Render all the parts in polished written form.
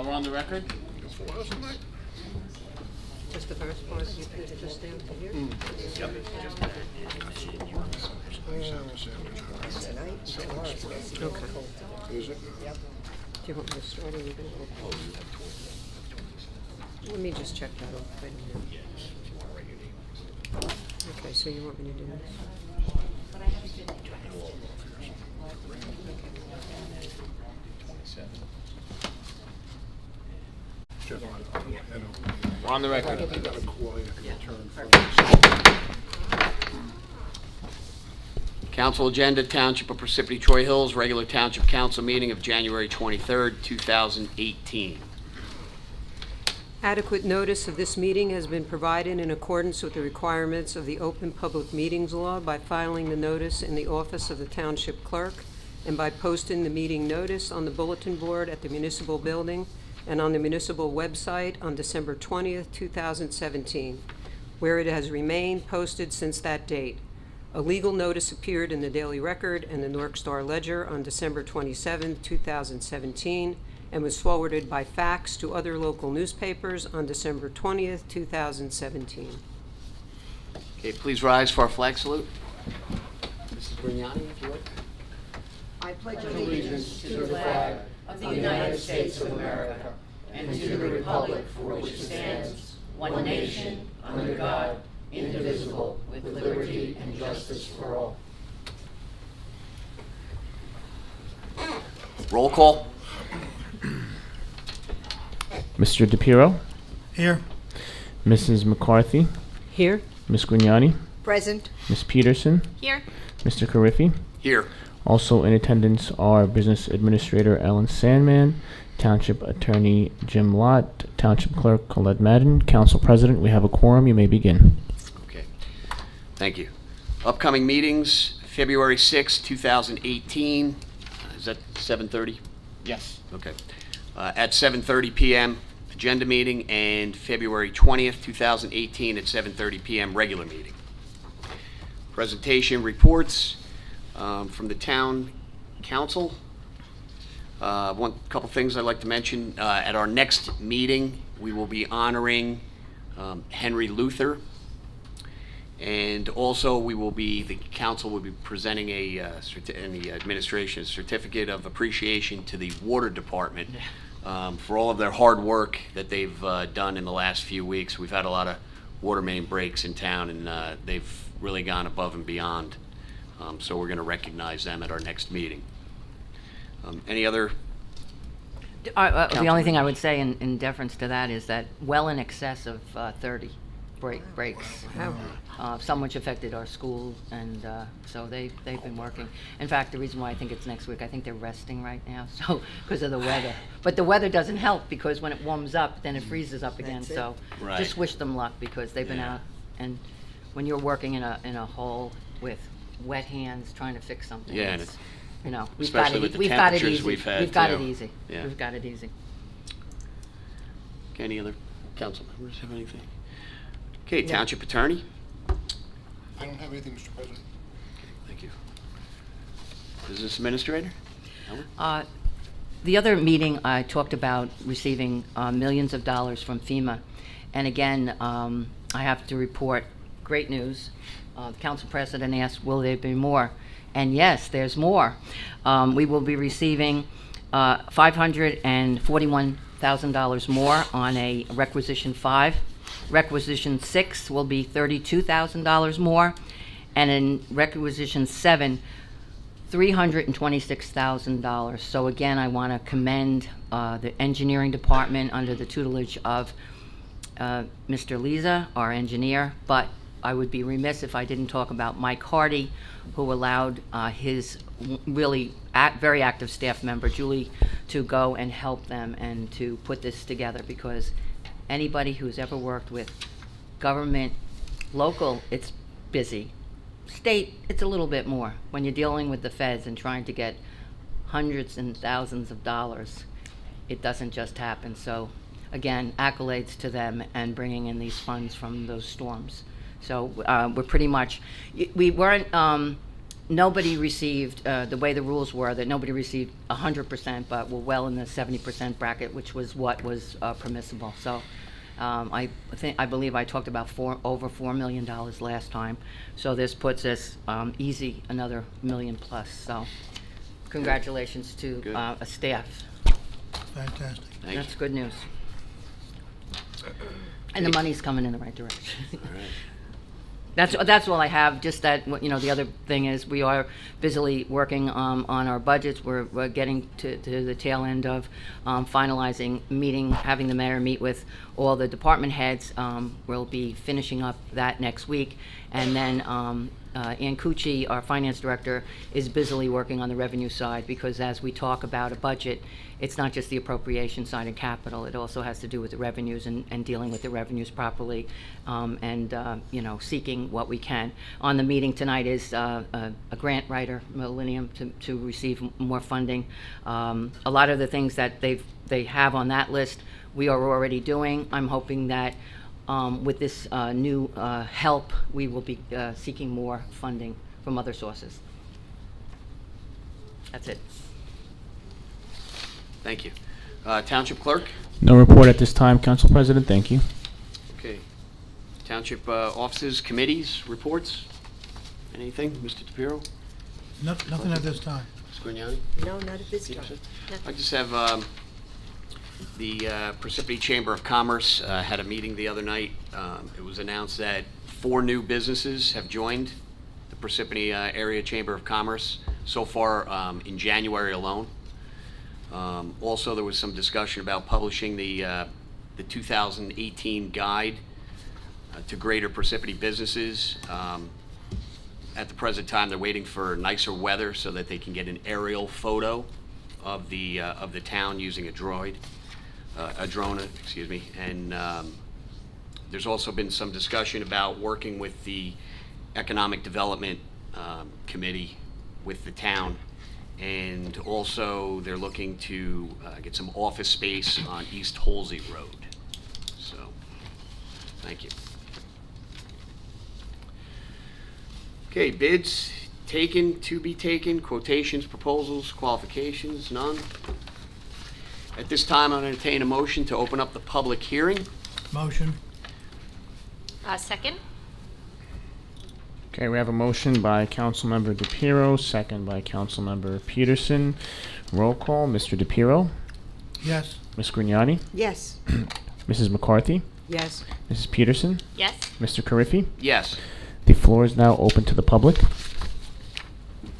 We're on the record? Just the first part, you can just stand for here? Okay. Is it? Do you want me to start or you going to go? Let me just check that off. Wait a minute. Okay, so you want me to do this? We're on the record. Council agenda, Township of Parsippany-Troy Hills, regular Township Council meeting of January 23rd, 2018. Adequate notice of this meeting has been provided in accordance with the requirements of the Open Public Meetings Law by filing the notice in the office of the Township Clerk and by posting the meeting notice on the bulletin board at the municipal building and on the municipal website on December 20th, 2017, where it has remained posted since that date. A legal notice appeared in the Daily Record and the North Star Ledger on December 27, 2017, and was forwarded by fax to other local newspapers on December 20th, 2017. Okay, please rise for our flag salute. Mrs. Grignani, if you would. I pledge allegiance to the flag of the United States of America and to the republic for which it stands, one nation, under God, indivisible, with liberty and justice for all. Roll call. Mr. DePiero, Here. Mrs. McCarthy, Here? Ms. Grignani, Present. Ms. Peterson, Here. Mr. Carriffy. Here. Also in attendance are Business Administrator Ellen Sandman, Township Attorney Jim Lott, Township Clerk Colette Madden, Council President. We have a quorum. You may begin. Okay. Thank you. Upcoming meetings, February 6th, 2018. Is that 7:30? Yes. Okay. At 7:30 p.m. agenda meeting, and February 20th, 2018 at 7:30 p.m. regular meeting. Presentation reports from the town council. One couple things I'd like to mention. At our next meeting, we will be honoring Henry Luther, and also the council will be presenting and the administration a certificate of appreciation to the water department for all of their hard work that they've done in the last few weeks. We've had a lot of water main breaks in town, and they've really gone above and beyond. So we're going to recognize them at our next meeting. Any other? The only thing I would say in deference to that is that well in excess of 30 breaks. Some which affected our schools, and so they've been working. In fact, the reason why I think it's next week, I think they're resting right now, so because of the weather. But the weather doesn't help, because when it warms up, then it freezes up again. So Right. just wish them luck, because they've been out. And when you're working in a hole with wet hands trying to fix something, Yeah, and it's, you know, especially with the we've got it temperatures easy. we've had, We've got too. it easy. Yeah. We've got it easy. Okay, any other council members have anything? Okay, Township Attorney. I don't have anything, Mr. President. Thank you. Business Administrator. Ellen? The other meeting, I talked about receiving millions of dollars from FEMA. And again, I have to report great news. The council president asked, will there be more? And yes, there's more. We will be receiving $541,000 more on a requisition 5. Requisition 6 will be $32,000 more. And in requisition 7, $326,000. So again, I want to commend the engineering department under the tutelage of Mr. Leza, our engineer, but I would be remiss if I didn't talk about Mike Hardy, who allowed his really very active staff member, Julie, to go and help them and to put this together, because anybody who's ever worked with government, local, it's busy. State, it's a little bit more. When you're dealing with the feds and trying to get hundreds and thousands of dollars, it doesn't just happen. So again, accolades to them and bringing in these funds from those storms. So we're pretty much, we weren't nobody received, the way the rules were, that nobody received 100%, but were well in the 70% bracket, which was what was permissible. So I believe I talked about over $4 million last time. So this puts us easy another million plus. So congratulations to Good. a staff. Fantastic. Thank That's you. good news. And the money's coming in the right direction. All right. That's all I have. Just that, the other thing is we are busily working on our budgets. We're getting to the tail end of finalizing having the mayor meet with all the department heads. We'll be finishing up that next week. And then Ann Cucci, our finance director, is busily working on the revenue side, because as we talk about a budget, it's not just the appropriation side and capital. It also has to do with the revenues and dealing with the revenues properly, and seeking what we can. On the meeting tonight is a grant writer, Millennium, to receive more funding. A lot of the things that they have on that list, we are already doing. I'm hoping that with this new help, we will be seeking more funding from other sources. That's it. Thank you. Township Clerk? No report at this time, Council President. Thank you. Okay. Township offices, committees, reports? Anything? Mr. DePiero? Nothing at this time. Ms. Grignani? No, not at this time. Peterson? I just have the Parsippany Chamber of Commerce had a meeting the other night. It was announced that 4 new businesses have joined the Parsippany Area Chamber of Commerce so far in January alone. Also, there was some discussion about publishing the 2018 guide to greater Parsippany businesses. At the present time, they're waiting for nicer weather so that they can get an aerial photo of the town using a drone, excuse me. And there's also been some discussion about working with the Economic Development Committee with the town. And also, they're looking to get some office space on East Holsey Road. So, thank you. Okay, bids taken, to be taken, quotations, proposals, qualifications, none. At this time, I'll entertain a motion to open up the public hearing. Motion. Second? Okay, we have a motion by Councilmember DePiero, second by Councilmember Peterson. Roll call, Mr. DePiero, Yes. Ms. Grignani, Yes. Mrs. McCarthy, Yes. Mrs. Peterson, Yes. Mr. Carriffy. Yes. The floor is now open to the public. If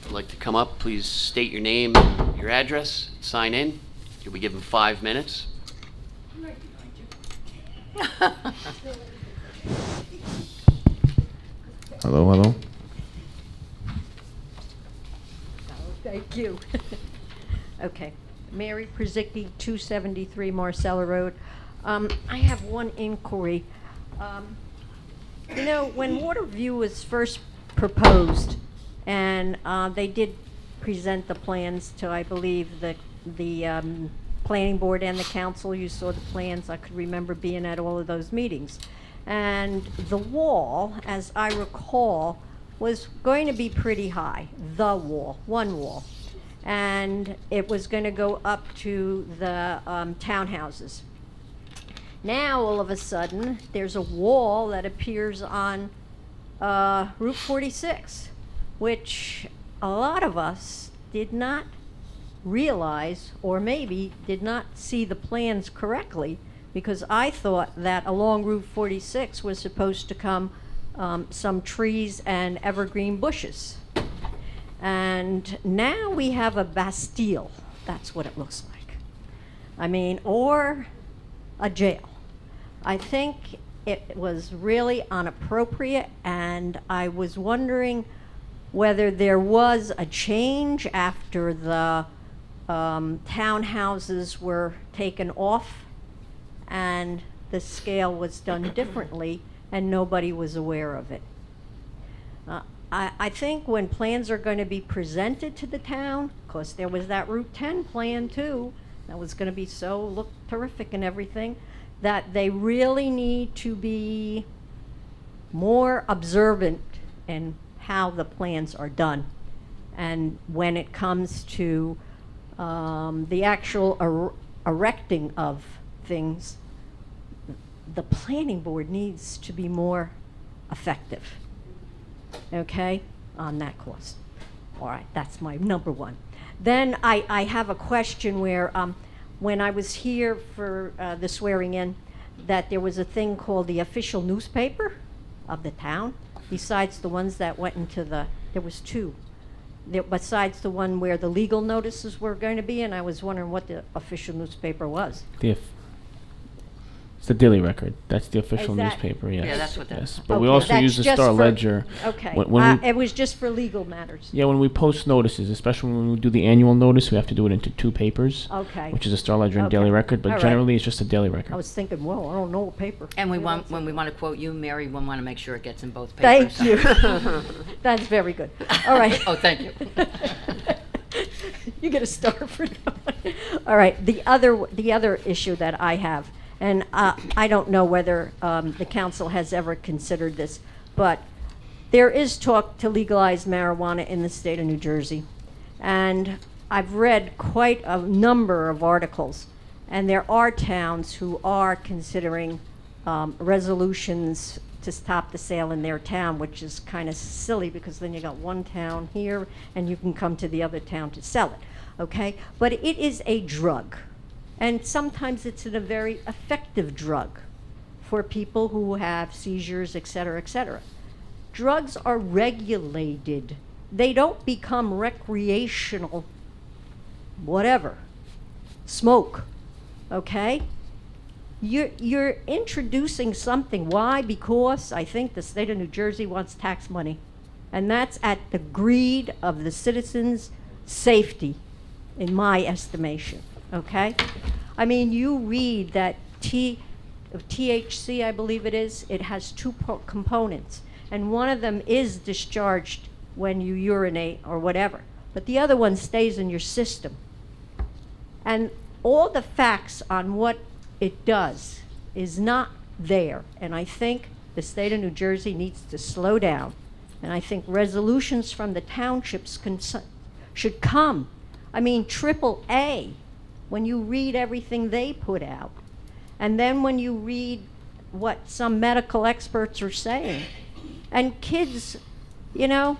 you'd like to come up, please state your name and your address, sign in. You'll be given 5 minutes. Hello, hello. Thank you. Okay. Mary Przicki, 273 Marcella Road. I have one inquiry. When Waterview was first proposed, and they did present the plans to, I believe, the planning board and the council. You saw the plans. I could remember being at all of those meetings. And the wall, as I recall, was going to be pretty high. The wall, one wall. And it was going to go up to the townhouses. Now, all of a sudden, there's a wall that appears on Route 46, which a lot of us did not realize, or maybe did not see the plans correctly, because I thought that along Route 46 was supposed to come some trees and evergreen bushes. And now we have a Bastille. That's what it looks like. I mean, or a jail. I think it was really inappropriate, and I was wondering whether there was a change after the townhouses were taken off and the scale was done differently and nobody was aware of it. I think when plans are going to be presented to the town, because there was that Route 10 plan too, that was going to be look terrific and everything, that they really need to be more observant and how the plans are done. And when it comes to the actual erecting of things, the planning board needs to be more effective, okay, on that cost. All right, that's my number one. Then I have a question where, when I was here for the swearing in, that there was a thing called the official newspaper of the town, besides the ones that went into there was two. Besides the one where the legal notices were going to be, and I was wondering what the official newspaper was. It's the Daily Record. That's the official Is that- newspaper, yes. Yeah, that's what that- Yes, but we Okay, also that's use the just Star for- Ledger. Okay, When we, it was just for legal matters. yeah, when we post notices, especially when we do the annual notice, we have to do it into two papers, Okay. which is a Star Ledger and Okay. Daily Record, but All right. generally it's just a Daily Record. I was thinking, well, I don't know a paper. And You know, when we want to quote you, Mary, we want to make sure it gets in both papers. Thank you. That's very good. All right. Oh, thank you. You get a star for that one. All right, the other issue that I have, and I don't know whether the council has ever considered this, but there is talk to legalize marijuana in the state of New Jersey. And I've read quite a number of articles, and there are towns who are considering resolutions to stop the sale in their town, which is kind of silly because then you got one town here and you can come to the other town to sell it, okay? But it is a drug, and sometimes it's a very effective drug for people who have seizures, et cetera, et cetera. Drugs are regulated. They don't become recreational, whatever, smoke, okay? You're introducing something. Why? Because I think the state of New Jersey wants tax money. And that's at the greed of the citizens' safety, in my estimation, okay? I mean, you read that THC, I believe it is, it has two components. And one of them is discharged when you urinate or whatever. But the other one stays in your system. And all the facts on what it does is not there. And I think the state of New Jersey needs to slow down. And I think resolutions from the townships should come. I mean, AAA, when you read everything they put out. And then when you read what some medical experts are saying. And kids, you know,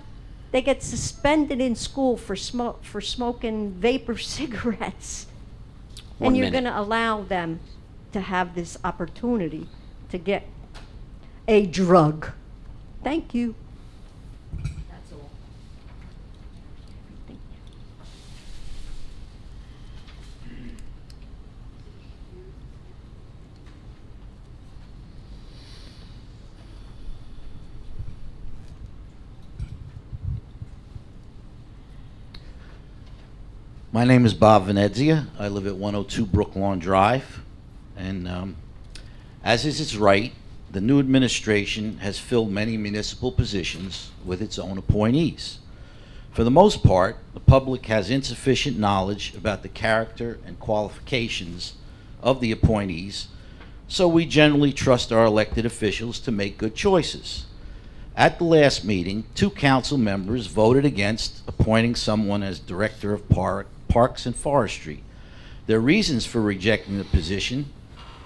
they get suspended in school for smoking vapor cigarettes. And you're going to allow them to have this opportunity to get a drug. Thank you. That's all. My name is Bob Venezia. I live at 102 Brooklawn Drive. And as is its right, the new administration has filled many municipal positions with its own appointees. For the most part, the public has insufficient knowledge about the character and qualifications of the appointees, so we generally trust our elected officials to make good choices. At the last meeting, 2 council members voted against appointing someone as Director of Parks and Forestry. Their reasons for rejecting the position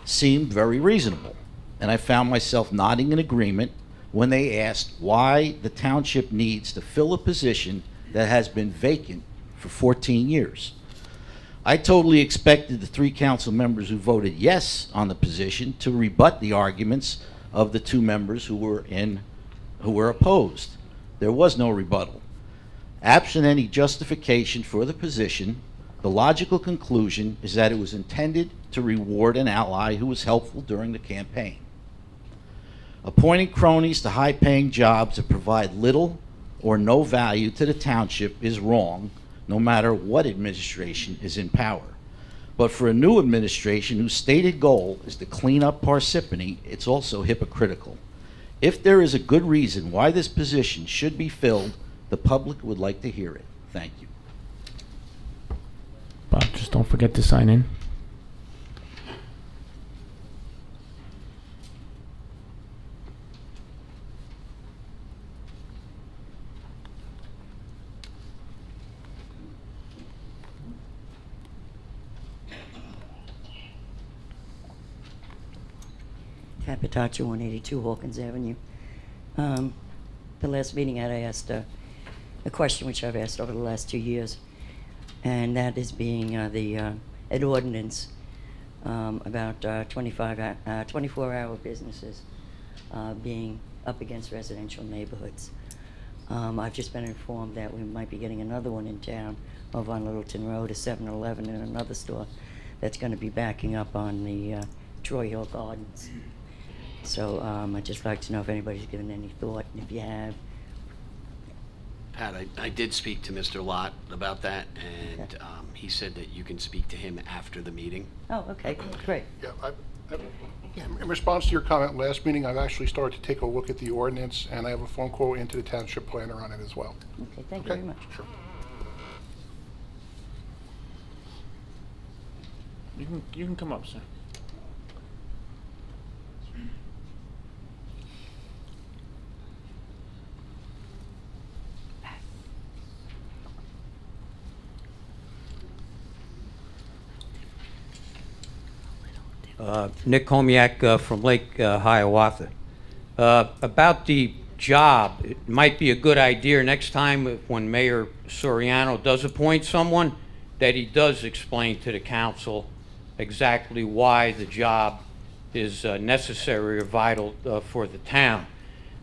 seemed very reasonable, and I found myself nodding in agreement when they asked why the township needs to fill a position that has been vacant for 14 years. I totally expected the 3 council members who voted yes on the position to rebut the arguments of the 2 members who were opposed. There was no rebuttal. Absent any justification for the position, the logical conclusion is that it was intended to reward an ally who was helpful during the campaign. Appointing cronies to high-paying jobs that provide little or no value to the township is wrong, no matter what administration is in power. But for a new administration whose stated goal is to clean up Parsippany, it's also hypocritical. If there is a good reason why this position should be filled, the public would like to hear it. Thank you. Bob, just don't forget to sign in. Capitaccio, 182 Hawkins Avenue. The last meeting I asked a question which I've asked over the last 2 years, and that is being an ordinance about 24-hour businesses being up against residential neighborhoods. I've just been informed that we might be getting another one in town over on Littleton Road, a 7-Eleven and another store that's going to be backing up on the Troy Hill Gardens. So I'd just like to know if anybody's given any thought, and if you have. Pat, I did speak to Mr. Lott about that, and Okay. he said that you can speak to him after the meeting. Oh, okay, great. Yeah, in response to your comment last meeting, I've actually started to take a look at the ordinance, and I have a phone call into the township planner on it as well. Okay, thank you very much. Sure. You can come up, sir. Nick Komiak from Lake Hiawatha. About the job, it might be a good idea next time when Mayor Soriano does appoint someone that he does explain to the council exactly why the job is necessary or vital for the town.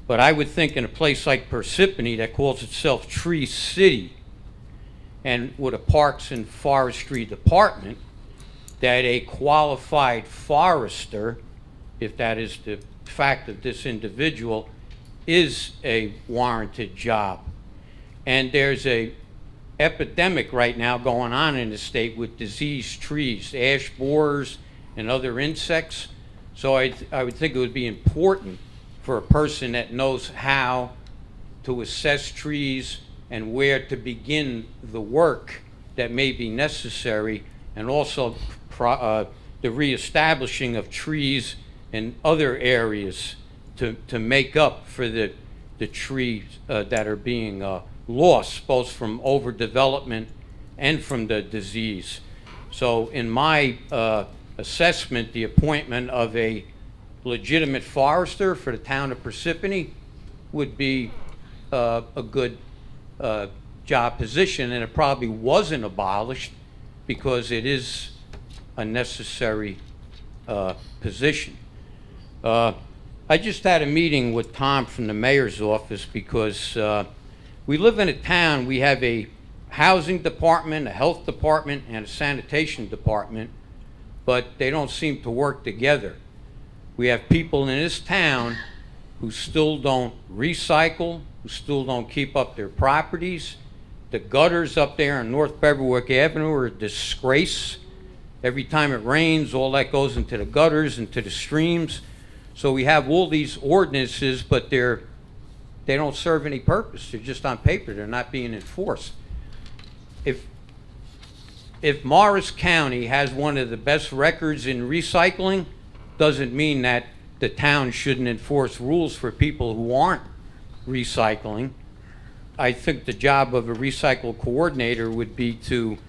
But I would think in a place like Parsippany that calls itself Tree City and with a Parks and Forestry Department, that a qualified forester, if that is the fact of this individual, is a warranted job. And there's a epidemic right now going on in the state with diseased trees, ash borers and other insects. So I would think it would be important for a person that knows how to assess trees and where to begin the work that may be necessary, and also the reestablishing of trees in other areas to make up for the trees that are being lost, both from overdevelopment and from the disease. So in my assessment, the appointment of a legitimate forester for the town of Parsippany would be a good job position, and it probably wasn't abolished because it is a necessary position. I just had a meeting with Tom from the mayor's office because we live in a town, we have a housing department, a health department, and a sanitation department, but they don't seem to work together. We have people in this town who still don't recycle, who still don't keep up their properties. The gutters up there on North Beverwick Avenue are a disgrace. Every time it rains, all that goes into the gutters, into the streams. So we have all these ordinances, but they don't serve any purpose. They're just on paper. They're not being enforced. If Morris County has one of the best records in recycling, doesn't mean that the town shouldn't enforce rules for people who aren't recycling. I think the job of a recycle coordinator would be to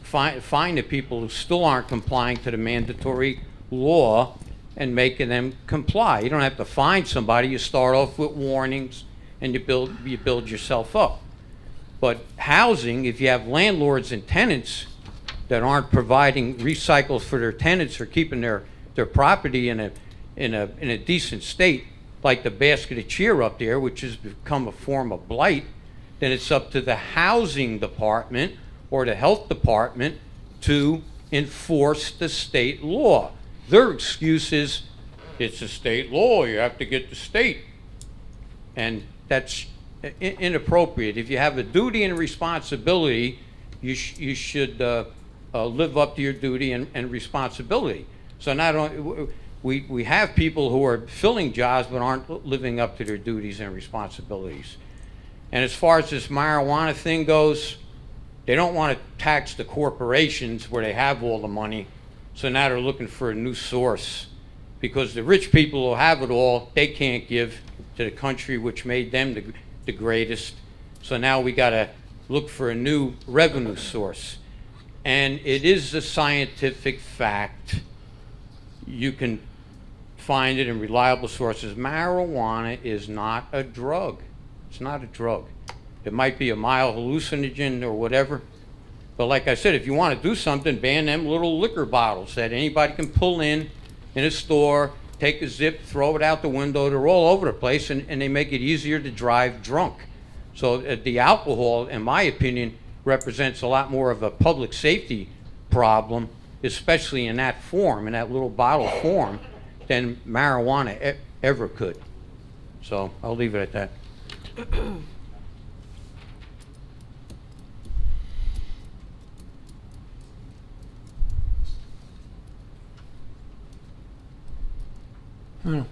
find the people who still aren't complying to the mandatory law and making them comply. You don't have to find somebody. You start off with warnings and you build yourself up. But housing, if you have landlords and tenants that aren't providing recycles for their tenants or keeping their property in a decent state, like the basket of cheer up there, which has become a form of blight, then it's up to the housing department or the health department to enforce the state law. Their excuse is, it's a state law, you have to get the state. And that's inappropriate. If you have a duty and responsibility, you should live up to your duty and responsibility. So not only, we have people who are filling jobs but aren't living up to their duties and responsibilities. And as far as this marijuana thing goes, they don't want to tax the corporations where they have all the money, so now they're looking for a new source. Because the rich people who have it all, they can't give to the country which made them the greatest. So now we got to look for a new revenue source. And it is a scientific fact. You can find it in reliable sources. Marijuana is not a drug. It's not a drug. It might be a mild hallucinogen or whatever. But like I said, if you want to do something, ban them little liquor bottles that anybody can pull in a store, take a zip, throw it out the window. They're all over the place, and they make it easier to drive drunk. So the alcohol, in my opinion, represents a lot more of a public safety problem, especially in that form, in that little bottle form, than marijuana ever could. So I'll leave it at that. Hmm.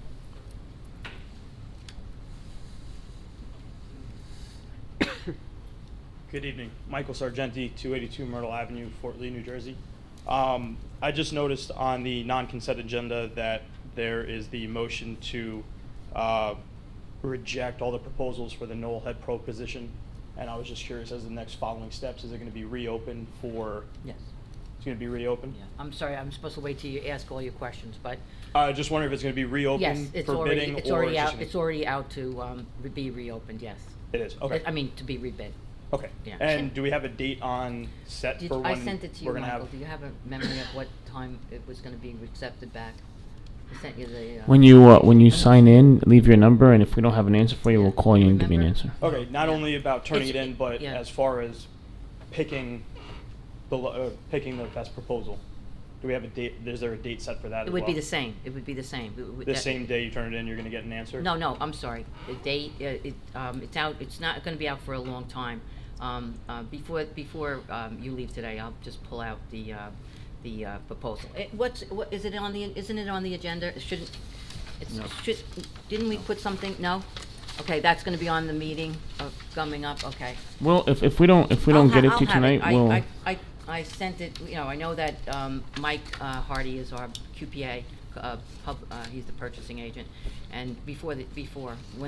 Good evening. Michael Sargenti, 282 Myrtle Avenue, Fort Lee, New Jersey. I just noticed on the non-consent agenda that there is the motion to reject all the proposals for the Knoll Head Pro position. And I was just curious, as the next following steps, is it going to be reopened for? Yes. It's going to be reopened? Yeah. I'm sorry, I'm supposed to wait till you ask all your questions, but Just wondering if it's going to be reopened yes, it's for already, bidding, it's or already just out, gonna- it's already out to be reopened, yes. It is, okay. I mean, to be rebid. Okay. Yeah. And do we have a date on set Did, for when I sent it to you, we're going to Michael. have? Do you have a memory of what time it was going to be accepted back? I sent you the. When you sign in, leave your number, and if we don't have an answer for you, we'll call you and give you an Remember? answer. Okay, not Yeah. only about turning it It's- in, but yeah. as far as picking picking the best proposal. Do we have a date? Is there a date set for that? It would be the same. It would be the same. The same day you turn it in, you're going to get an answer? No, I'm sorry. The date, it's out, it's not gonna be out for a long time. Before you leave today, I'll just pull out the proposal. Isn't it on the agenda? It shouldn't, didn't we put something, no? Okay, that's gonna be on the meeting coming up, okay. Well, if we don't get it to you tonight, we'll. I sent it, I know that Mike Hardy is our QPA, he's the purchasing agent. And when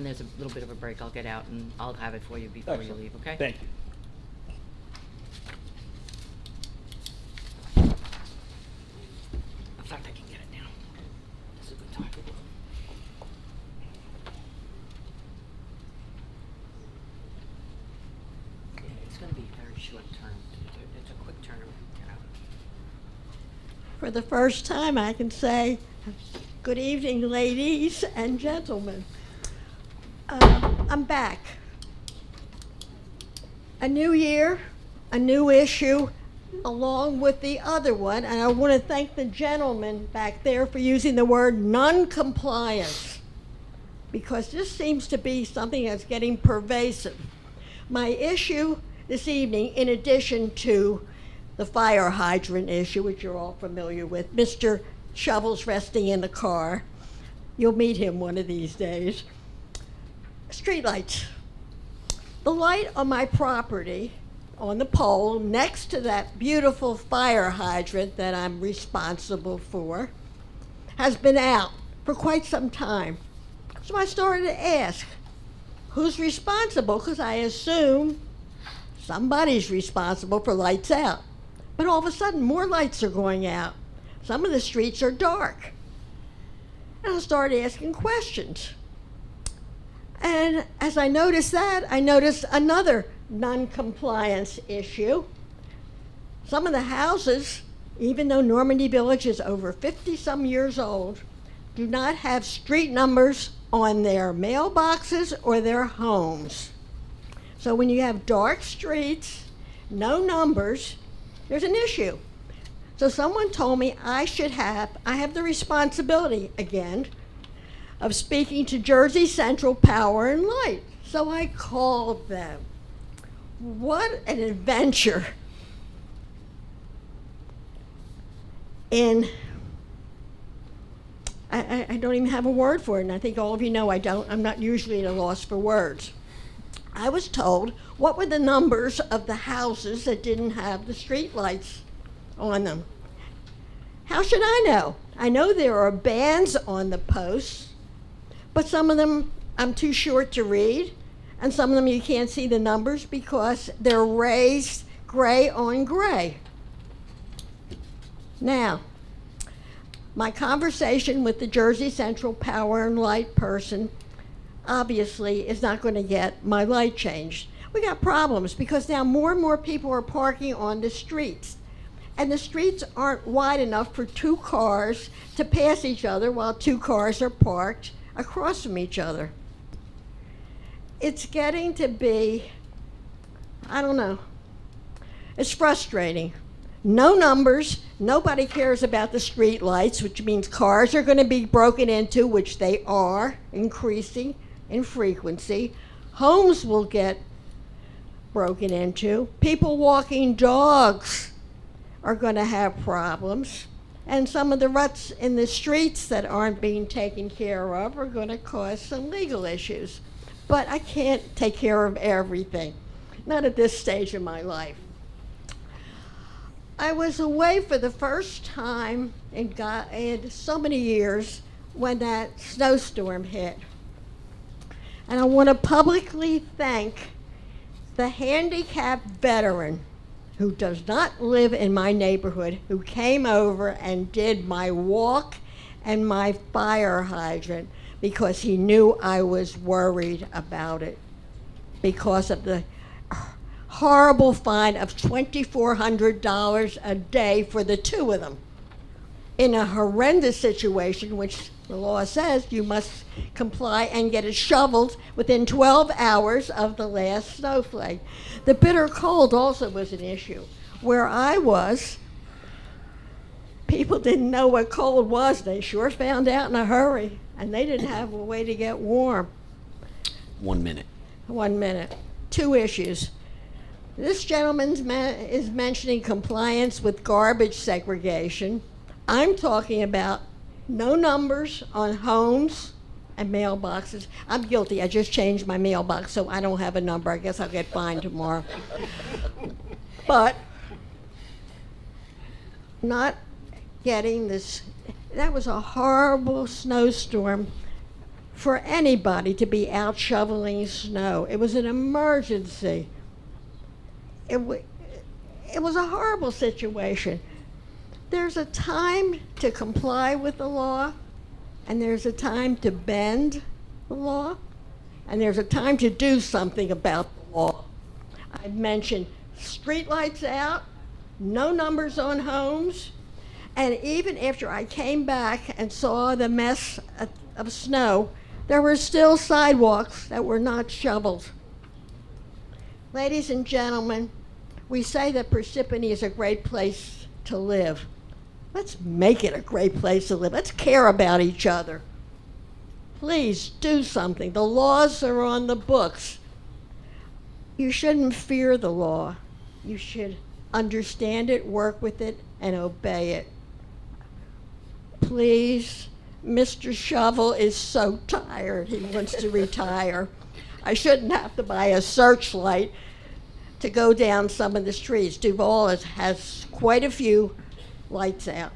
there's a little bit of a break, I'll get out and I'll have it for you before you Excellent. leave, okay? Thank you. In fact, I can get it now. It's a good time. It's gonna be very short term. It's a quick turn. For the first time, I can say, good evening, ladies and gentlemen. I'm back. A new year, a new issue, along with the other one, and I want to thank the gentleman back there for using the word non-compliance, because this seems to be something that's getting pervasive. My issue this evening, in addition to the fire hydrant issue, which you're all familiar with, Mr. Shovels resting in the car. You'll meet him one of these days. Streetlights. The light on my property, on the pole, next to that beautiful fire hydrant that I'm responsible for, has been out for quite some time. So I started to ask, who's responsible? Because I assume somebody's responsible for lights out. But all of a sudden, more lights are going out. Some of the streets are dark. And I started asking questions. And as I noticed that, I noticed another non-compliance issue. Some of the houses, even though Normandy Village is over 50-some years old, do not have street numbers on their mailboxes or their homes. So when you have dark streets, no numbers, there's an issue. So someone told me I have the responsibility, again, of speaking to Jersey Central Power and Light. So I called them. What an adventure. I don't even have a word for it, and I think all of you know I'm not usually at a loss for words. I was told what were the numbers of the houses that didn't have the street lights on them. How should I know? I know there are bands on the posts, but some of them I'm too short to read, and some of them you can't see the numbers because they're raised gray on gray. Now, My conversation with the Jersey Central Power and Light person obviously is not going to get my light changed. We got problems because now more and more people are parking on the streets. And the streets aren't wide enough for two cars to pass each other while two cars are parked across from each other. It's getting to be, I don't know, it's frustrating. No numbers, nobody cares about the street lights, which means cars are going to be broken into, which they are, increasing in frequency. Homes will get broken into. People walking dogs are going to have problems. And some of the ruts in the streets that aren't being taken care of are going to cause some legal issues. But I can't take care of everything, not at this stage of my life. I was away for the first time in so many years when that snowstorm hit. And I want to publicly thank the handicapped veteran who does not live in my neighborhood, who came over and did my walk and my fire hydrant because he knew I was worried about it because of the horrible fine of $2,400 a day for the two of them in a horrendous situation, which the law says you must comply and get it shoveled within 12 hours of the last snowflake. The bitter cold also was an issue. Where I was, people didn't know what cold was. They sure found out in a hurry, and they didn't have a way to get warm. 1 minute. 1 minute. Two issues. This gentleman is mentioning compliance with garbage segregation. I'm talking about no numbers on homes and mailboxes. I'm guilty. I just changed my mailbox, so I don't have a number. I guess I'll get fined tomorrow. But not getting this, that was a horrible snowstorm for anybody to be out shoveling snow. It was an emergency. It was a horrible situation. There's a time to comply with the law, and there's a time to bend the law, and there's a time to do something about the law. I mentioned streetlights out, no numbers on homes, and even after I came back and saw the mess of snow, there were still sidewalks that were not shoveled. Ladies and gentlemen, we say that Parsippany is a great place to live. Let's make it a great place to live. Let's care about each other. Please do something. The laws are on the books. You shouldn't fear the law. You should understand it, work with it, and obey it. Please, Mr. Shovel is so tired. He wants to retire. I shouldn't have to buy a searchlight to go down some of the streets. Duval has quite a few lights out.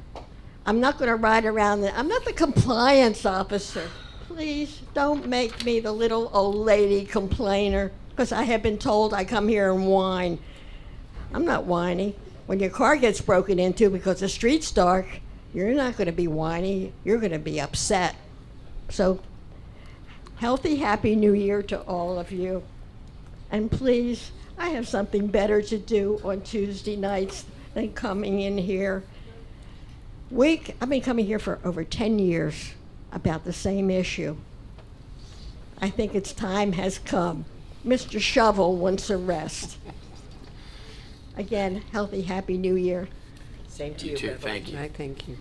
I'm not going to ride around. I'm not the compliance officer. Please don't make me the little old lady complainer, because I have been told I come here and whine. I'm not whining. When your car gets broken into because the street's dark, you're not going to be whiny. You're going to be upset. So, healthy, happy New Year to all of you. And please, I have something better to do on Tuesday nights than coming in here. I've been coming here for over 10 years about the same issue. I think its time has come. Mr. Shovel wants a rest. Again, healthy, happy New Year. Same to You you, too, Beverly. thank you. I thank you.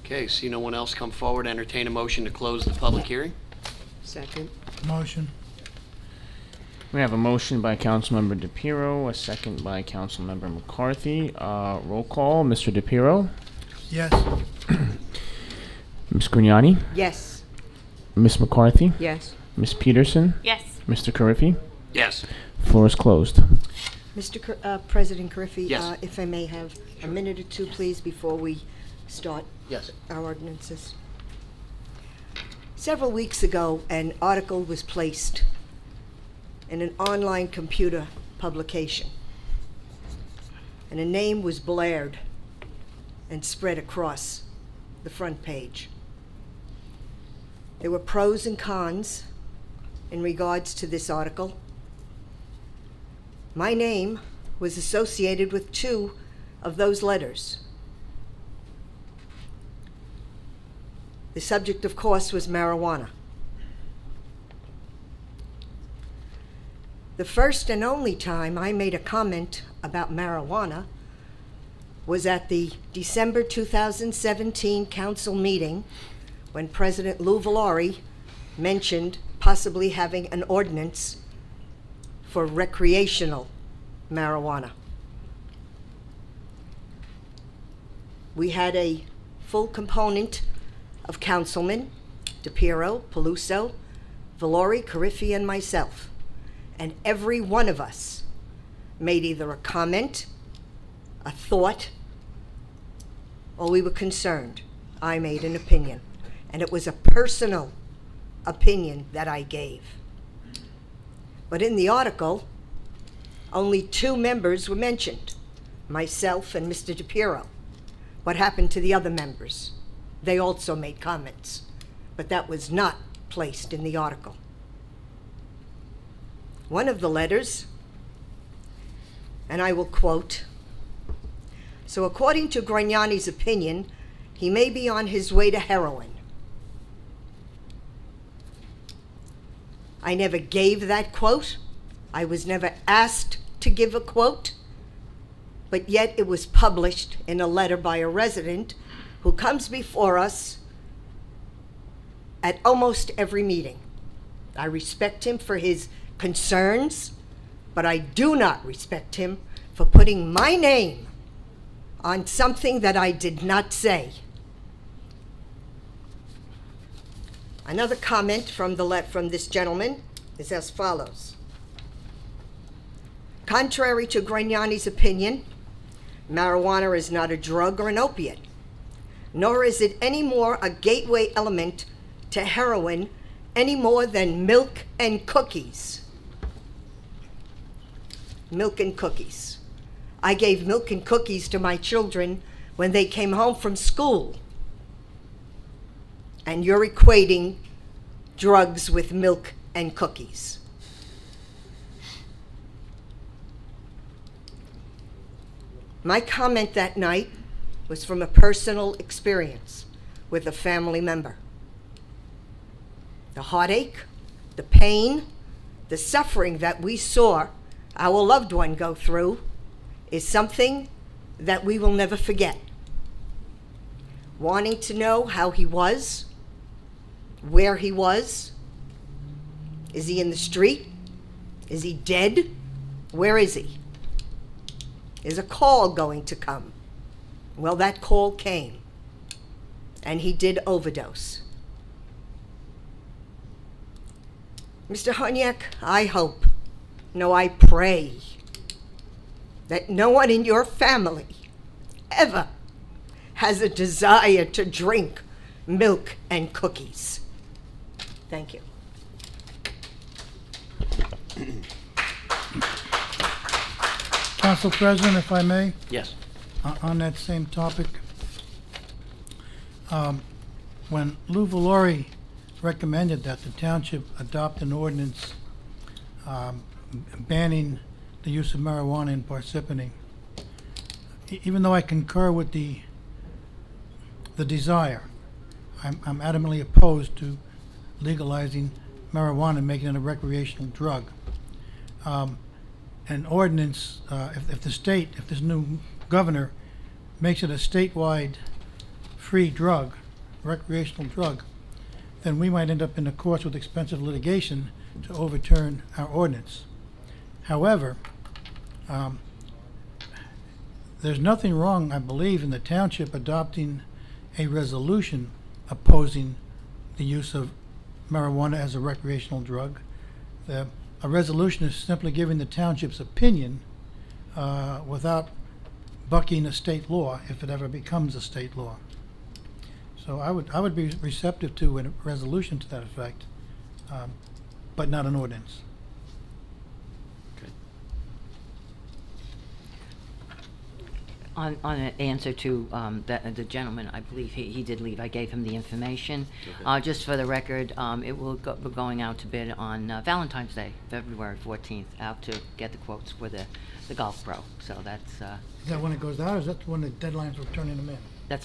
Okay, see no one else come forward, entertain a motion to close the public hearing? Second. Motion. We have a motion by Councilmember DePiero, a second by Councilmember McCarthy. Roll call, Mr. DePiero, Yes. Ms. Grignani, Yes. Ms. McCarthy, Yes. Ms. Peterson, Yes. Mr. Carriffy. Yes. Floor is closed. President Carriffy, Yes. if I may have a minute or two, please, before we start Yes. our ordinances. Several weeks ago, an article was placed in an online computer publication. And a name was blared and spread across the front page. There were pros and cons in regards to this article. My name was associated with 2 of those letters. The subject, of course, was marijuana. The first and only time I made a comment about marijuana was at the December 2017 council meeting when President Lou Valori mentioned possibly having an ordinance for recreational marijuana. We had a full component of councilmen, DePiero, Peluso, Valori, Carriffy, and myself, and every one of us made either a comment, a thought, or we were concerned. I made an opinion, and it was a personal opinion that I gave. But in the article, only 2 members were mentioned, myself and Mr. DePiero. What happened to the other members? They also made comments, but that was not placed in the article. One of the letters, and I will quote, "So according to Grignani's opinion, he may be on his way to heroin." I never gave that quote. I was never asked to give a quote, but yet it was published in a letter by a resident who comes before us at almost every meeting. I respect him for his concerns, but I do not respect him for putting my name on something that I did not say. Another comment from this gentleman is as follows. Contrary to Grignani's opinion, marijuana is not a drug or an opiate, nor is it any more a gateway element to heroin any more than milk and cookies. Milk and cookies. I gave milk and cookies to my children when they came home from school. And you're equating drugs with milk and cookies. My comment that night was from a personal experience with a family member. The heartache, the pain, the suffering that we saw our loved one go through is something that we will never forget. Wanting to know how he was, where he was. Is he in the street? Is he dead? Where is he? Is a call going to come? Well, that call came, and he did overdose. Mr. Honiak, I hope, no, I pray that no one in your family ever has a desire to drink milk and cookies. Thank you. Council President, if I may, Yes. on that same topic, when Lou Valori recommended that the township adopt an ordinance banning the use of marijuana in Parsippany, even though I concur with the desire, I'm adamantly opposed to legalizing marijuana and making it a recreational drug. An ordinance, if this new governor makes it a statewide free drug, recreational drug, then we might end up in the courts with expensive litigation to overturn our ordinance. However, there's nothing wrong, I believe, in the township adopting a resolution opposing the use of marijuana as a recreational drug. A resolution is simply giving the township's opinion without bucking a state law, if it ever becomes a state law. So I would be receptive to a resolution to that effect, but not an ordinance. On an answer to the gentleman, I believe he did leave. I gave him the information. Okay. Just for the record, it will go, be going out to bid on Valentine's Day, February 14th, out to get the quotes for the golf pro. So that's Is that when it goes out, or is that when the deadline for turning them in?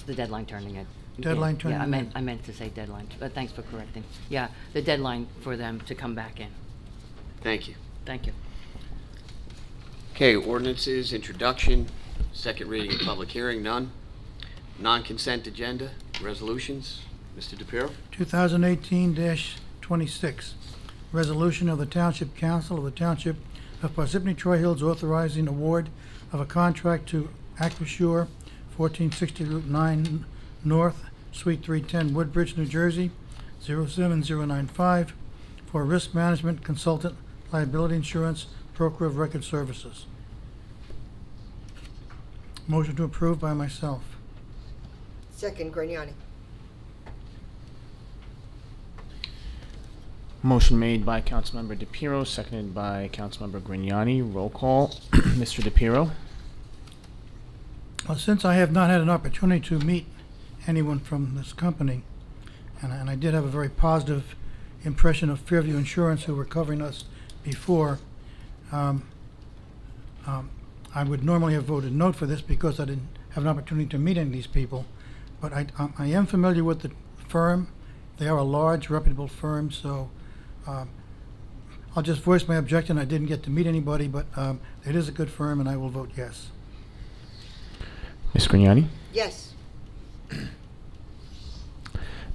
the deadline turning it. Deadline Yeah, turning I them meant in. I meant to say deadline, but thanks for correcting. Yeah, the deadline for them to come back in. Thank you. Thank you. Okay, ordinances, introduction, second reading, public hearing, none. Non-consent agenda, resolutions, Mr. DePiero? 2018-26, resolution of the Township Council of the Township of Parsippany-Troy Hills authorizing award of a contract to Acrisure, 1460 Route 9 North, Suite 310, Woodbridge, New Jersey, 07095, for risk management consultant, liability insurance, broker of record services. Motion to approve by myself. Second, Grignani. Motion made by Councilmember DePiero, seconded by Councilmember Grignani. Roll call. Mr. DePiero? Well, since I have not had an opportunity to meet anyone from this company, and I did have a very positive impression of Fairview Insurance, who were covering us before, I would normally have voted no for this because I didn't have an opportunity to meet any of these people. But I am familiar with the firm. They are a large, reputable firm, so I'll just voice my objection. I didn't get to meet anybody, but it is a good firm, and I will vote yes. Ms. Grignani? Yes.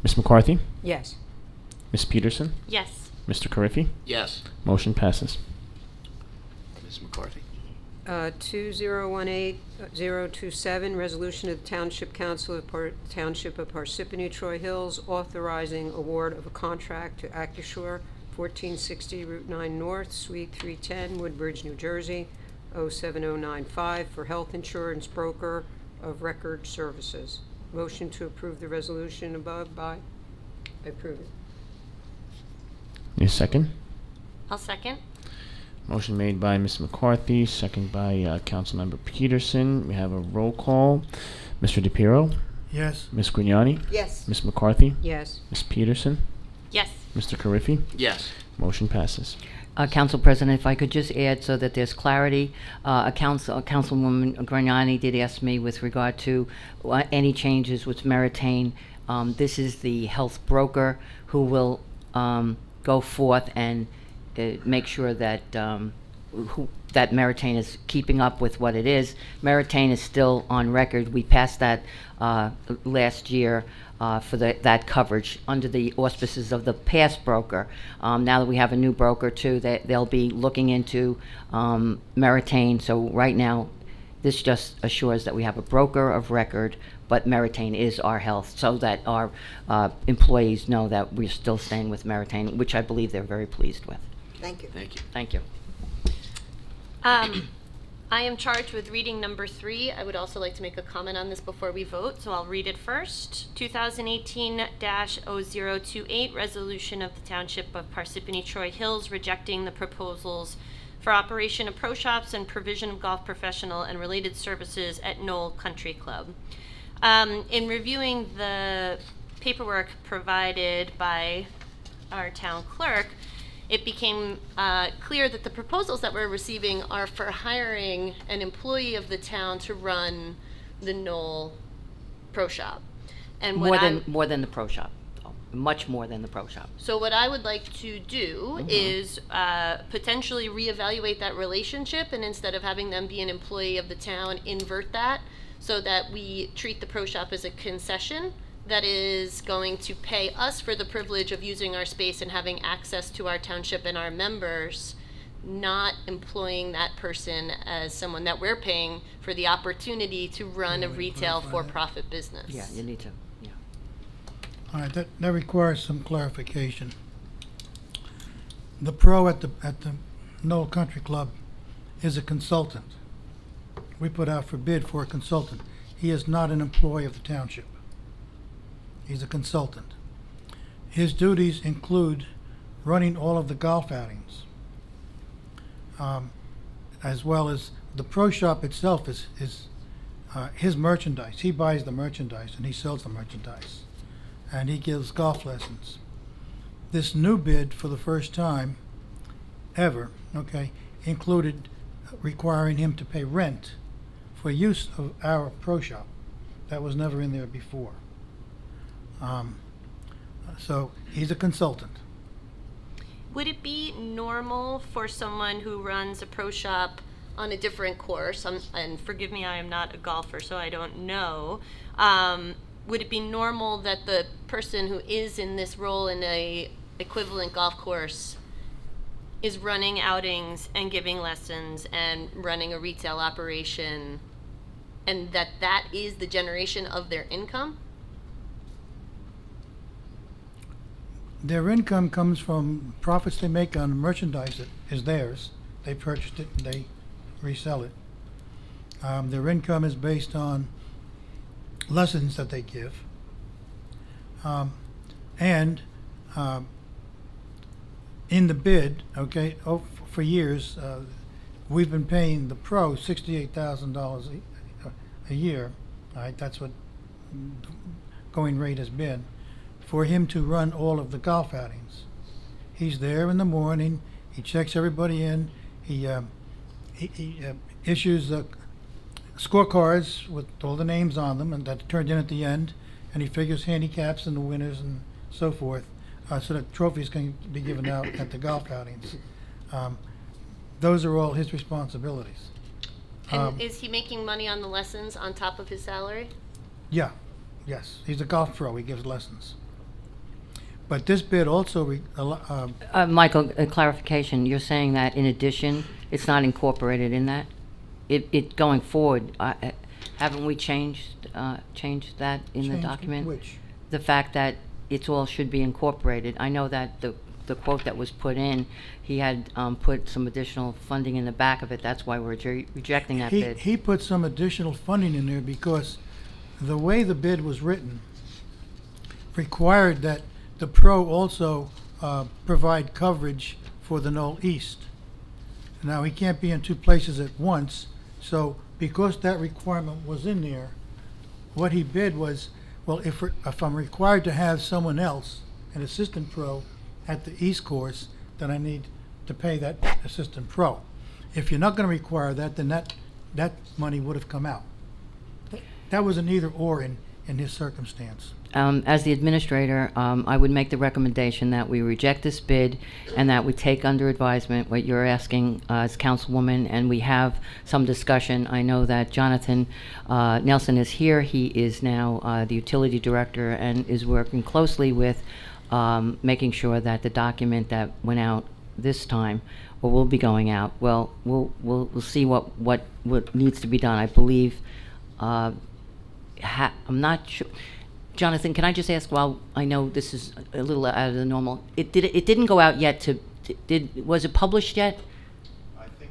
Ms. McCarthy? Yes. Ms. Peterson? Yes. Mr. Carriffy? Yes. Motion passes. Ms. McCarthy? 2018027, resolution of the Township Council of Township of Parsippany-Troy Hills authorizing award of a contract to Acrisure, 1460 Route 9 North, Suite 310, Woodbridge, New Jersey, 07095, for health insurance broker of record services. Motion to approve the resolution above by, I approve it. Need a second? I'll second. Motion made by Ms. McCarthy, second by Councilmember Peterson. We have a roll call. Mr. DePiero? Yes. Ms. Grignani? Yes. Ms. McCarthy? Yes. Ms. Peterson? Yes. Mr. Carriffy? Yes. Motion passes. Council President, if I could just add so that there's clarity, Councilwoman Grignani did ask me with regard to any changes with Meritain. This is the health broker who will go forth and make sure that that Meritain is keeping up with what it is. Meritain is still on record. We passed that last year for that coverage under the auspices of the past broker. Now that we have a new broker too, they'll be looking into Meritain. So right now, this just assures that we have a broker of record, but Meritain is our health, so that our employees know that we're still staying with Meritain, which I believe they're very pleased with. Thank you. Thank you. Thank you. I am charged with reading number 3. I would also like to make a comment on this before we vote, so I'll read it first. 2018-0028, resolution of the Township of Parsippany-Troy Hills rejecting the proposals for operation of pro shops and provision of golf professional and related services at Knoll Country Club. In reviewing the paperwork provided by our town clerk, it became clear that the proposals that we're receiving are for hiring an employee of the town to run the Knoll Pro Shop. And what More than the pro shop, though. Much more than the pro shop. So what I would like to do is potentially reevaluate that relationship, and instead of having them be an employee of the town, invert that so that we treat the pro shop as a concession that is going to pay us for the privilege of using our space and having access to our township and our members, not employing that person as someone that we're paying for the opportunity to run a retail for-profit business. Yeah, you need to, yeah. All right, that requires some clarification. The pro at the Knoll Country Club is a consultant. We put out for bid for a consultant. He is not an employee of the township. He's a consultant. His duties include running all of the golf outings, as well as the pro shop itself is his merchandise. He buys the merchandise and he sells the merchandise. And he gives golf lessons. This new bid, for the first time ever, okay, included requiring him to pay rent for use of our pro shop. That was never in there before. So he's a consultant. Would it be normal for someone who runs a pro shop on a different course, and forgive me, I am not a golfer, so I don't know, would it be normal that the person who is in this role in a equivalent golf course is running outings and giving lessons and running a retail operation, and that is the generation of their income? Their income comes from profits they make on merchandise that is theirs. They purchased it and they resell it. Their income is based on lessons that they give. And in the bid, okay, for years, we've been paying the pro $68,000 a year. All right, that's what going rate has been, for him to run all of the golf outings. He's there in the morning. He checks everybody in. He issues scorecards with all the names on them, and that's turned in at the end. And he figures handicaps and the winners and so forth, so that trophies can be given out at the golf outings. Those are all his responsibilities. And is he making money on the lessons on top of his salary? Yeah, yes. He's a golf pro. He gives lessons. But this bid also Michael, a clarification. You're saying that in addition, it's not incorporated in that? It going forward, haven't we changed that in the changed document? which? The fact that it all should be incorporated. I know that the quote that was put in, he had put some additional funding in the back of it. That's why we're rejecting that bid. He put some additional funding in there because the way the bid was written required that the pro also provide coverage for the Knoll East. Now, he can't be in two places at once, so because that requirement was in there, what he bid was, well, if I'm required to have someone else, an assistant pro, at the East course, then I need to pay that assistant pro. If you're not going to require that, then that money would have come out. That was an either or in his circumstance. As the administrator, I would make the recommendation that we reject this bid and that we take under advisement what you're asking as councilwoman, and we have some discussion. I know that Jonathan Nelson is here. He is now the utility director and is working closely with making sure that the document that went out this time, or will be going out, well, we'll see what needs to be done. I believe, I'm not sure. Jonathan, can I just ask, while I know this is a little out of the normal, it didn't go out yet was it published yet? I think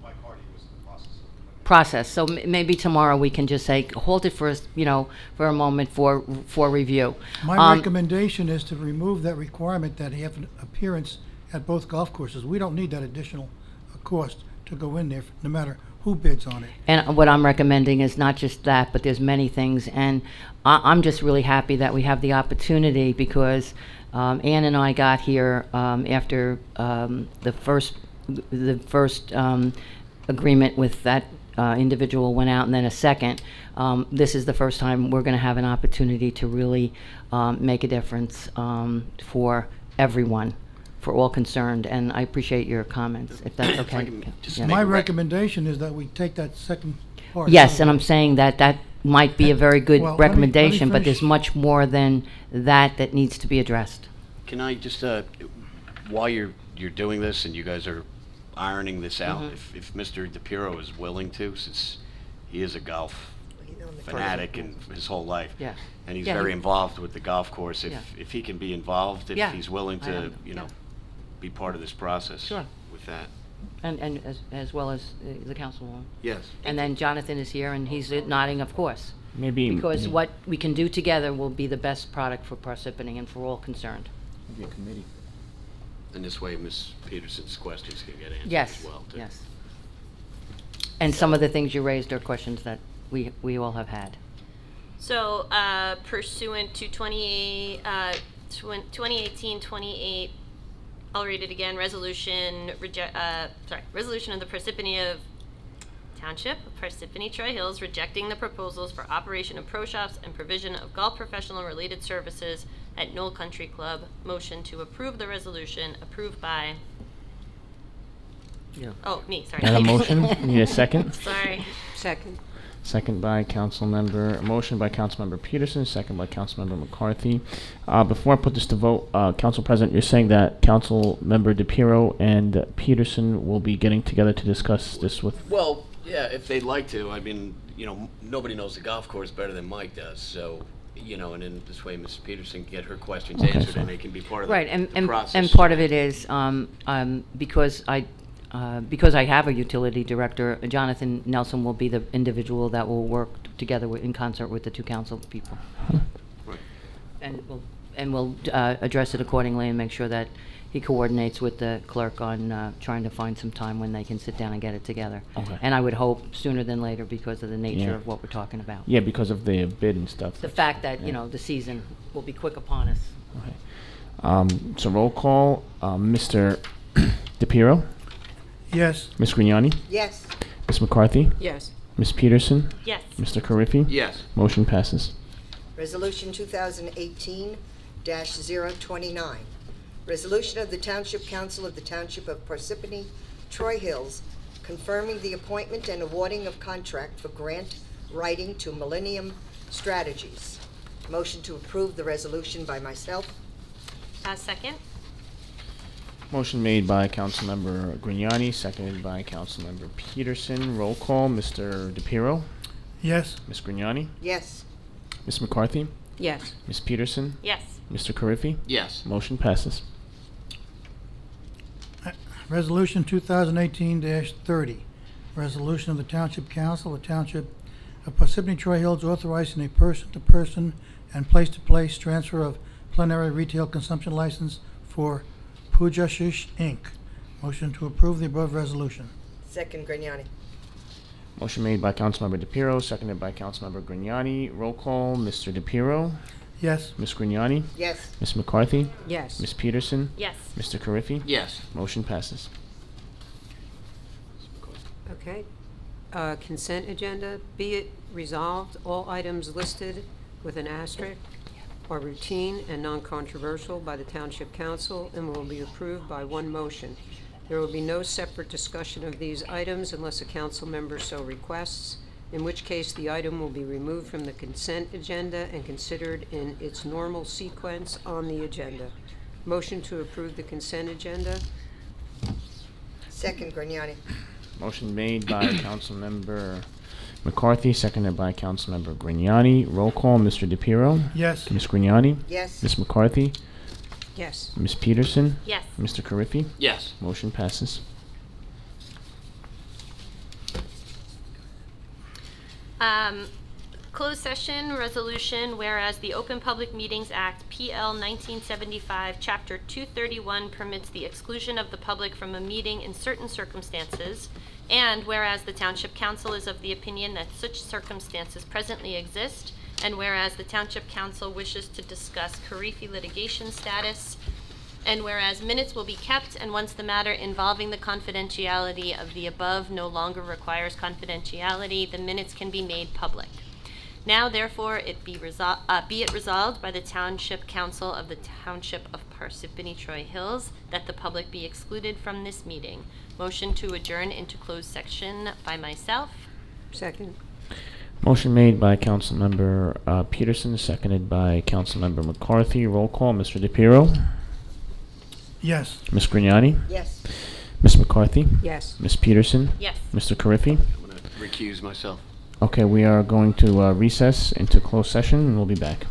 Mike Hardy was in the Process. So maybe tomorrow we can just say, hold it for a moment for review. My recommendation is to remove that requirement that he have an appearance at both golf courses. We don't need that additional cost to go in there, no matter who bids on it. And what I'm recommending is not just that, but there's many things. And I'm just really happy that we have the opportunity, because Ann and I got here after the first agreement with that individual went out, and then a second. This is the first time we're going to have an opportunity to really make a difference for everyone, for all concerned, and I appreciate your comments, if that's okay. Yeah. My recommendation is that we take that second part. Yes, and I'm saying that might be a very good Well, let me recommendation, but there's finish. much more than that needs to be addressed. Can I just, while you're doing this and you guys are ironing this out, if Mr. DePiero is willing to, since he is a golf fanatic and his whole life, Yeah. and he's Yeah, very he- involved with the golf course, Yeah. if he can be involved, if Yeah, he's willing I to, am, yeah. be part of this process. Sure. With that. And as well as the councilwoman. Yes. And then Jonathan is here, and he's nodding, of course. Maybe Because what we can do together will be the best product for Parsippany and for all concerned. maybe a committee. And this way, Ms. Peterson's questions can get answered Yes, as well, too. yes. And some of the things you raised are questions that we all have had. So pursuant to 2018-28, I'll read it again, resolution of the Parsippany Township of Parsippany-Troy Hills rejecting the proposals for operation of pro shops and provision of golf professional related services at Knoll Country Club. Motion to approve the resolution approved by, oh, me, sorry. And a motion? Need a second? Sorry. Second. Second by motion by Councilmember Peterson, second by Councilmember McCarthy. Before I put this to vote, Council President, you're saying that Councilmember DePiero and Peterson will be getting together to discuss this with... Well, yeah, if they'd like to. I mean, nobody knows the golf course better than Mike does, so, and in this way, Mrs. Peterson can get her questions answered, and they can be part of Right, the process. and part of it is, because I have a utility director, Jonathan Nelson will be the individual that will work together in concert with the two council people. Right. And we'll address it accordingly and make sure that he coordinates with the clerk on trying to find some time when they can sit down and get it together. Okay. And I would hope sooner than later because of the nature Yeah. of what we're talking about. Yeah, because of the bid and stuff. The fact that, Yeah. the season will be quick upon us. Okay. So roll call, Mr. DePiero, Yes. Ms. Grignani, Yes. Ms. McCarthy, Yes. Ms. Peterson, Yes. Mr. Carriffy. Yes. Motion passes. Resolution 2018-029. Resolution of the Township Council of the Township of Parsippany-Troy Hills confirming the appointment and awarding of contract for grant writing to Millennium Strategies. Motion to approve the resolution by myself. Second? Motion made by Councilmember Grignani, seconded by Councilmember Peterson. Roll call, Mr. DePiero, Yes. Ms. Grignani, Yes. Ms. McCarthy, Yes. Ms. Peterson, Yes. Mr. Carriffy. Yes. Motion passes. Resolution 2018-30. Resolution of the Township Council, the Township of Parsippany-Troy Hills authorizing a person-to-person and place-to-place transfer of plenary retail consumption license for Pujashish Inc. Motion to approve the above resolution. Second, Grignani. Motion made by Councilmember DePiero, seconded by Councilmember Grignani. Roll call, Mr. DePiero, Yes. Ms. Grignani, Yes. Ms. McCarthy, Yes. Ms. Peterson, Yes. Mr. Carriffy. Yes. Motion passes. Okay. Consent agenda. Be it resolved, all items listed with an asterisk are routine and non-controversial by the Township Council and will be approved by one motion. There will be no separate discussion of these items unless a council member so requests, in which case the item will be removed from the consent agenda and considered in its normal sequence on the agenda. Motion to approve the consent agenda. Second, Grignani. Motion made by Councilmember McCarthy, seconded by Councilmember Grignani. Roll call, Mr. DePiero, Yes. Ms. Grignani, Yes. Ms. McCarthy, Yes. Ms. Peterson, Yes. Mr. Carriffy. Yes. Motion passes. Closed session resolution, whereas the Open Public Meetings Act, PL 1975, Chapter 231 permits the exclusion of the public from a meeting in certain circumstances, and whereas the Township Council is of the opinion that such circumstances presently exist, and whereas the Township Council wishes to discuss Carriffy litigation status, and whereas minutes will be kept, and once the matter involving the confidentiality of the above no longer requires confidentiality, the minutes can be made public. Now, therefore, be it resolved by the Township Council of the Township of Parsippany-Troy Hills that the public be excluded from this meeting. Motion to adjourn into closed section by myself. Second. Motion made by Councilmember Peterson, seconded by Councilmember McCarthy. Roll call, Mr. DePiero, Yes. Ms. Grignani, Yes. Ms. McCarthy, Yes. Ms. Peterson, Yes. Mr. Carriffy. I'm going to recuse myself. Okay, we are going to recess into closed session, and we'll be back.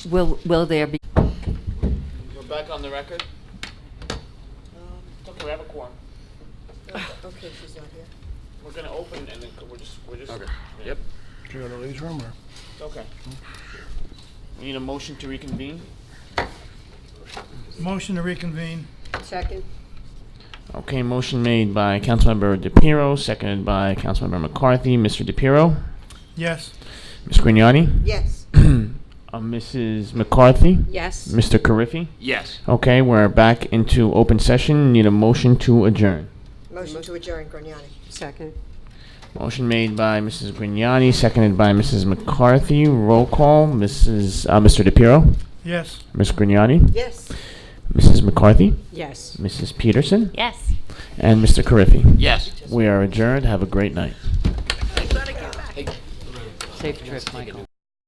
Will there be? We're back on the record. Okay, we have a quorum. Okay, she's not here. We're gonna open, and then we're just. Okay. Yep. Do you go to the ladies' room, or? It's okay. We need a motion to reconvene. Motion to reconvene. Second. Okay, motion made by Councilmember DePiero, seconded by Councilmember McCarthy. Mr. DePiero? Yes. Ms. Grignani? Yes. Mrs. McCarthy? Yes. Mr. Carriffy? Yes. Okay, we're back into open session. Need a motion to adjourn. Motion to adjourn, Grignani. Second. Motion made by Mrs. Grignani, seconded by Mrs. McCarthy. Roll call. Mr. DePiero? Yes. Ms. Grignani? Yes. Mrs. McCarthy? Yes. Mrs. Peterson? Yes. And Mr. Carriffy? Yes. We are adjourned. Have a great night. Safe trip, Michael.